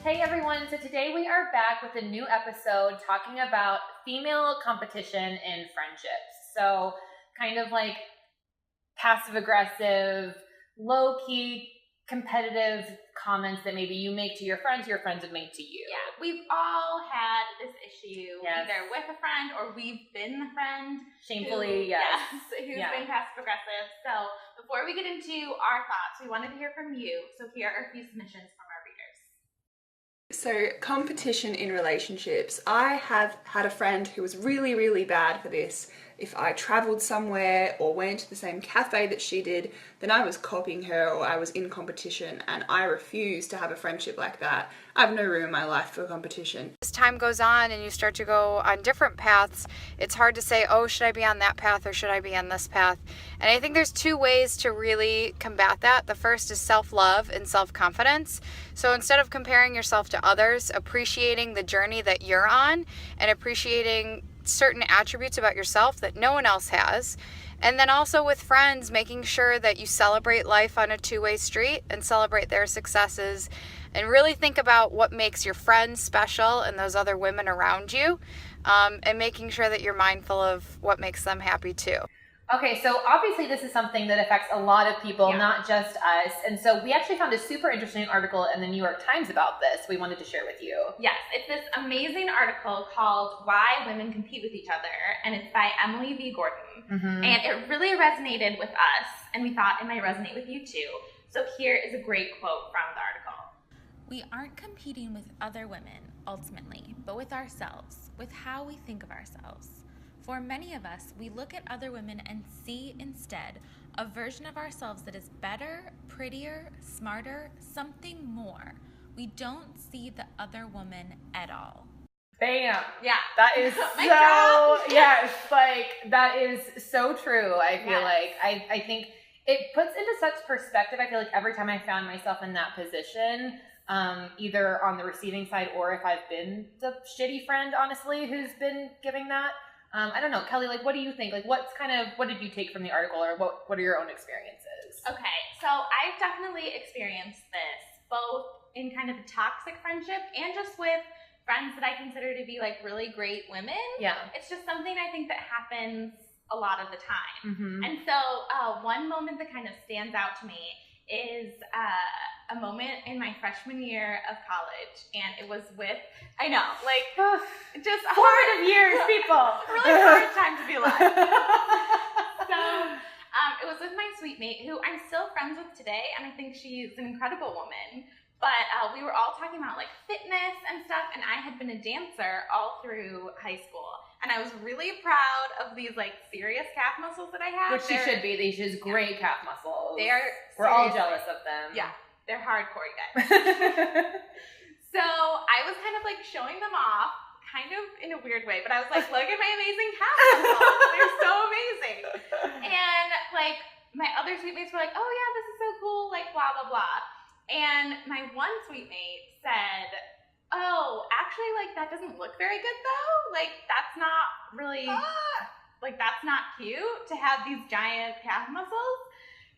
Hey everyone, so today we are back with a new episode talking about female competition in friendships. So kind of like passive aggressive, low-key, competitive comments that maybe you make to your friends would make to you. Yeah, we've all had this issue, Yes. either with a friend or we've been the friend. Shamefully, who's been passive aggressive. So before we get into our thoughts, we wanted to hear from you. So here are a few submissions from our readers. So, competition in relationships. I have had a friend who was really, really bad for this. If I travelled somewhere or went to the same cafe that she did, then I was copying her or I was in competition, and I refuse to have a friendship like that. I have no room in my life for competition. As time goes on and you start to go on different paths, it's hard to say, oh, should I be on that path or should I be on this path? And I think there's two ways to really combat that. The first is self-love and self-confidence. So instead of comparing yourself to others, appreciating the journey that you're on and appreciating certain attributes about yourself that no one else has. And then also with friends, making sure that you celebrate life on a two-way street and celebrate their successes and really think about what makes your friends special and those other women around you, and making sure that you're mindful of what makes them happy too. Okay, so obviously this is something that affects a lot of people, not just us. And so we actually found a super interesting article in the New York Times about this we wanted to share with you. Yes, it's this amazing article called Why Women Compete with Each Other, and it's by Emily V. Gordon. Mm-hmm. And it really resonated with us, and we thought it might resonate with you too. So here is a great quote from the article. We aren't competing with other women, ultimately, but with ourselves, with how we think of ourselves. For many of us, we look at other women and see instead a version of ourselves that is better, prettier, smarter, something more. We don't see the other woman at all. Bam. Yeah. That is so, yes, like that is so true. I feel like I think it puts into such perspective. I feel like every time I found myself in that position, either on the receiving side or if I've been the shitty friend, honestly, who's been giving that. I don't know, Kelly, like, what do you think? Like, what did you take from the article, or what are your own experiences? Okay, so I've definitely experienced this, both in kind of a toxic friendship and just with friends that I consider to be, like, really great women. Yeah. It's just something I think that happens a lot of the time. Mm-hmm. And so one moment that kind of stands out to me is a moment in my freshman year of college, and it was with, I know, like, just formative years, people. Really hard time to be alive. So it was with my sweet mate, who I'm still friends with today, and I think she's an incredible woman. But we were all talking about like fitness and stuff, and I had been a dancer all through high school. And I was really proud of these like serious calf muscles that I have. Which she should be. These just great calf muscles. We're all jealous of them. Yeah, they're hardcore, you guys. So I was kind of like showing them off, kind of in a weird way, but I was like, look at my amazing calf muscles. They're so amazing. And like my other sweet mates were like, oh yeah, this is so cool, like blah, blah, blah. And my one sweet mate said, oh, actually, like, that doesn't look very good, though. Like, that's not really, like, that's not cute to have these giant calf muscles.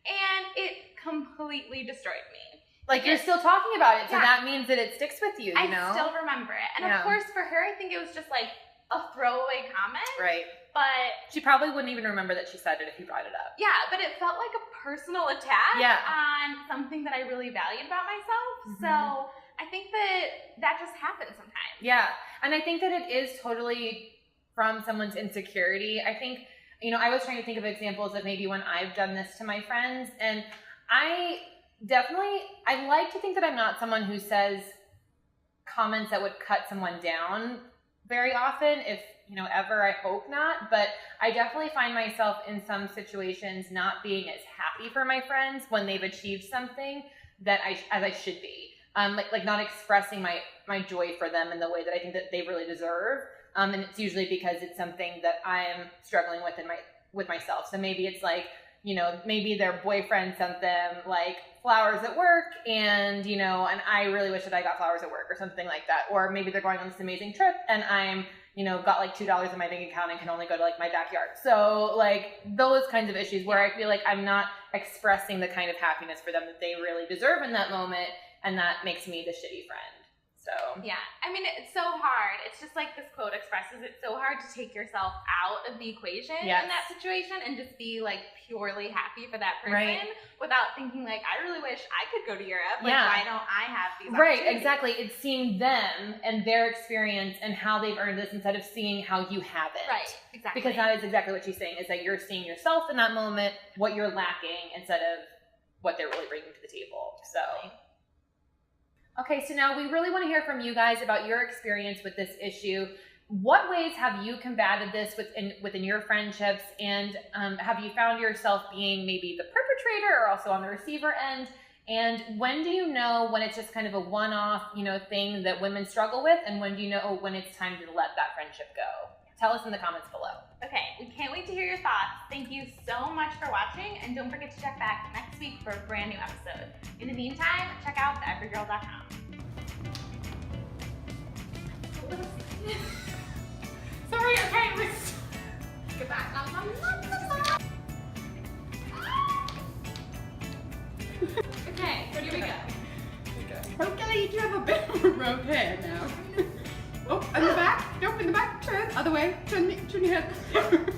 And it completely destroyed me. Like, you're still talking about it, so that means that it sticks with you, you know? I still remember it. And of course, for her, I think it was just, like, a throwaway comment. Right. But she probably wouldn't even remember that she said it if you brought it up. Yeah, but it felt like a personal attack on something that I really valued about myself. Mm-hmm. So I think that just happens sometimes. Yeah, and I think that it is totally from someone's insecurity. I think, you know, I was trying to think of examples of maybe when I've done this to my friends, and I like to think that I'm not someone who says comments that would cut someone down very often, if, you know, ever. I hope not, but I definitely find myself in some situations not being as happy for my friends when they've achieved something that as I should be. Like not expressing my joy for them in the way that I think that they really deserve. And it's usually because it's something that I'm struggling with myself. So maybe it's like, you know, maybe their boyfriend sent them like flowers at work, and, you know, and I really wish that I got flowers at work or something like that. Or maybe they're going on this amazing trip and I'm, you know, got like $2 in my bank account and can only go to like my backyard. So like those kinds of issues where I feel like I'm not expressing the kind of happiness for them that they really deserve in that moment. And that makes me the shitty friend. So So yeah, I mean, it's so hard. It's just like this quote expresses, it's so hard to take yourself out of the equation in that situation and just be like purely happy for that person without thinking like, I really wish I could go to Europe. Like, why don't I have these opportunities? Right, exactly. It's seeing them and their experience and how they've earned this instead of seeing how you have it. Right, exactly. Because that is exactly what she's saying, is that you're seeing yourself in that moment, what you're lacking, instead of what they're really bringing to the table. So, okay, so now we really want to hear from you guys about your experience with this issue. What ways have you combated this within your friendships, and have you found yourself being maybe the perpetrator or also on the receiver end? And when do you know when it's just kind of a one-off, thing that women struggle with, and when do you know when it's time to let that friendship go? Tell us in the comments below. Okay, we can't wait to hear your thoughts. Thank you so much for watching, and don't forget to check back next week for a brand new episode. In the meantime, check out theeverygirl.com. Sorry, okay, let's get back. Okay, so here we go. Okay, you have a bit of a rope hair now. Oh, in the back. Nope, in the back. Turn. Other way. Turn your head.